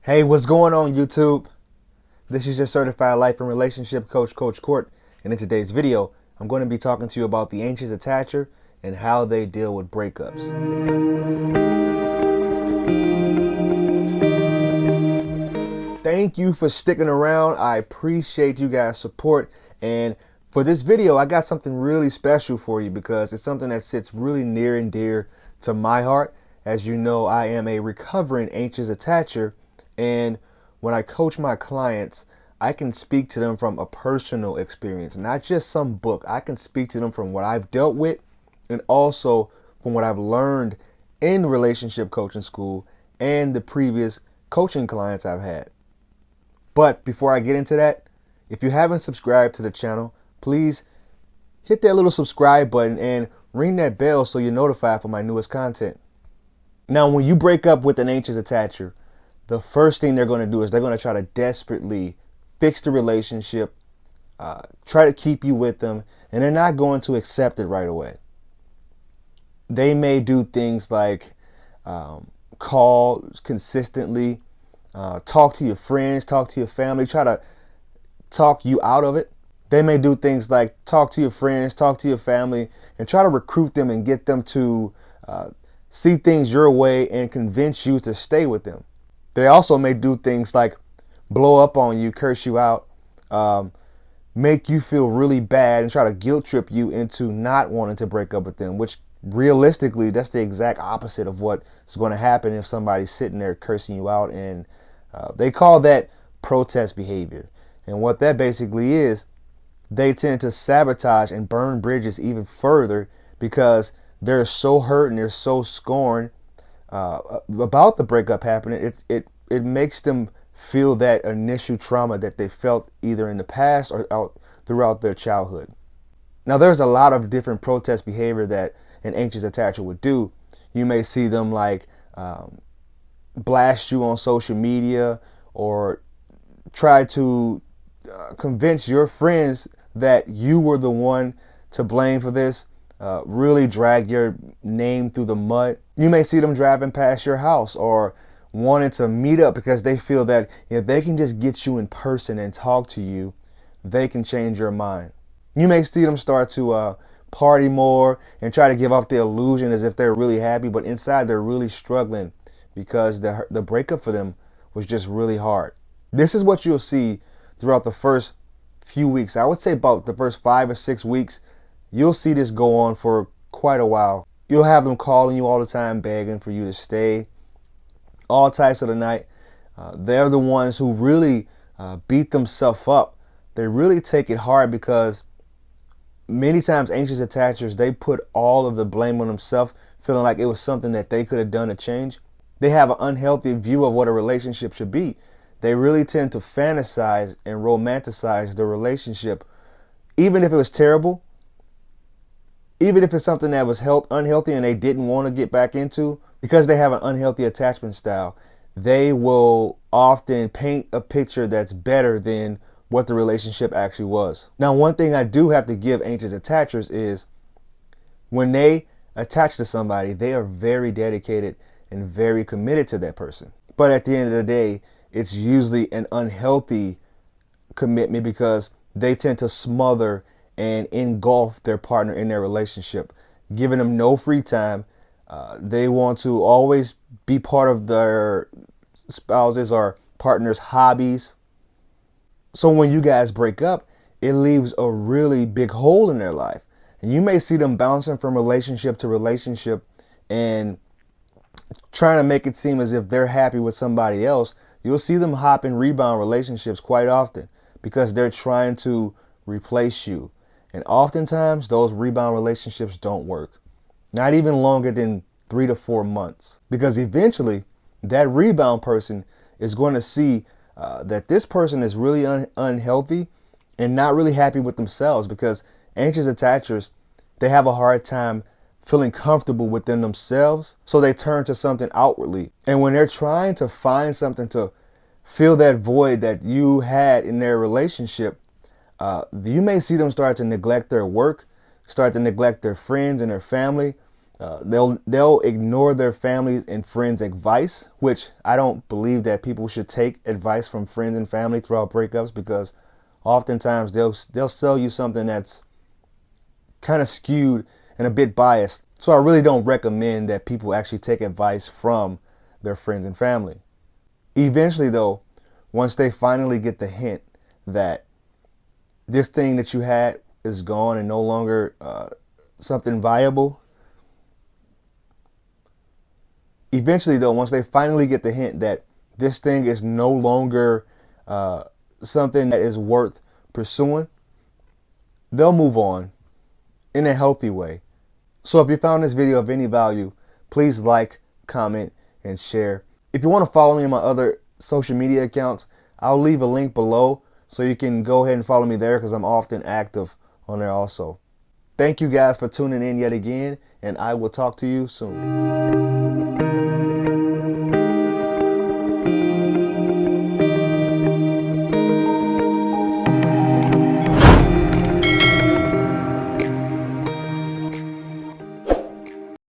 Hey, what's going on, YouTube? This is your certified life and relationship coach, Coach Court. And in today's video, I'm going to be talking to you about the anxious attacher and how they deal with breakups. Thank you for sticking around. I appreciate you guys' support. And for this video, I got something really special for you because it's something that sits really near and dear to my heart. As you know, I am a recovering anxious attacher. And when I coach my clients, I can speak to them from a personal experience, not just some book. I can speak to them from what I've dealt with and also from what I've learned in relationship coaching school and the previous coaching clients I've had. But before I get into that, if you haven't subscribed to the channel, please hit that little subscribe button and ring that bell so you're notified for my newest content. Now, when you break up with an anxious attacher, the first thing they're going to do is they're going to try to desperately fix the relationship, try to keep you with them, and they're not going to accept it right away. They may do things like call consistently, talk to your friends, talk to your family, try to talk you out of it. They may do things like talk to your friends, talk to your family, and try to recruit them and get them to see things your way and convince you to stay with them. They also may do things like blow up on you, curse you out, make you feel really bad, and try to guilt trip you into not wanting to break up with them, which realistically, that's the exact opposite of what is going to happen if somebody's sitting there cursing you out. And they call that protest behavior. And what that basically is, they tend to sabotage and burn bridges even further because they're so hurt and they're so scorned about the breakup happening. It makes them feel that initial trauma that they felt either in the past or throughout their childhood. Now, there's a lot of different protest behavior that an anxious attacher would do. You may see them like blast you on social media or try to convince your friends that you were the one to blame for this. Really drag your name through the mud. You may see them driving past your house or wanting to meet up because they feel that if they can just get you in person and talk to you, they can change your mind. You may see them start to party more and try to give off the illusion as if they're really happy, but inside they're really struggling because the breakup for them was just really hard. This is what you'll see throughout the first few weeks. I would say about the first 5 or 6 weeks. You'll see this go on for quite a while. You'll have them calling you all the time, begging for you to stay, all types of the night. They're the ones who really beat themselves up. They really take it hard because many times anxious attachers, they put all of the blame on themselves, feeling like it was something that they could have done to change. They have an unhealthy view of what a relationship should be. They really tend to fantasize and romanticize the relationship, even if it was terrible. Even if it's something that was unhealthy and they didn't want to get back into, because they have an unhealthy attachment style, they will often paint a picture that's better than what the relationship actually was. Now, one thing I do have to give anxious attachers is when they attach to somebody, they are very dedicated and very committed to that person. But at the end of the day, it's usually an unhealthy commitment because they tend to smother and engulf their partner in their relationship, giving them no free time. They want to always be part of their spouses or partner's hobbies. So when you guys break up, it leaves a really big hole in their life. And you may see them bouncing from relationship to relationship and trying to make it seem as if they're happy with somebody else. You'll see them hop in rebound relationships quite often because they're trying to replace you. And oftentimes those rebound relationships don't work. Not even longer than 3 to 4 months. Because eventually that rebound person is going to see that this person is really unhealthy and not really happy with themselves, because anxious attachers, they have a hard time feeling comfortable within themselves. So they turn to something outwardly. And when they're trying to find something to fill that void that you had in their relationship, you may see them start to neglect their work, start to neglect their friends and their family, They'll ignore their families and friends' advice, which I don't believe that people should take advice from friends and family throughout breakups, because oftentimes they'll sell you something that's kind of skewed and a bit biased. So I really don't recommend that people actually take advice from their friends and family. Eventually, though, once they finally get the hint that this thing that you had is gone and no longer something viable, eventually, though, once they finally get the hint that this thing is no longer something that is worth pursuing, they'll move on in a healthy way. So if you found this video of any value, please like, comment, and share. If you want to follow me on my other social media accounts, I'll leave a link below so you can go ahead and follow me there, because I'm often active on there also. Thank you guys for tuning in yet again, and I will talk to you soon.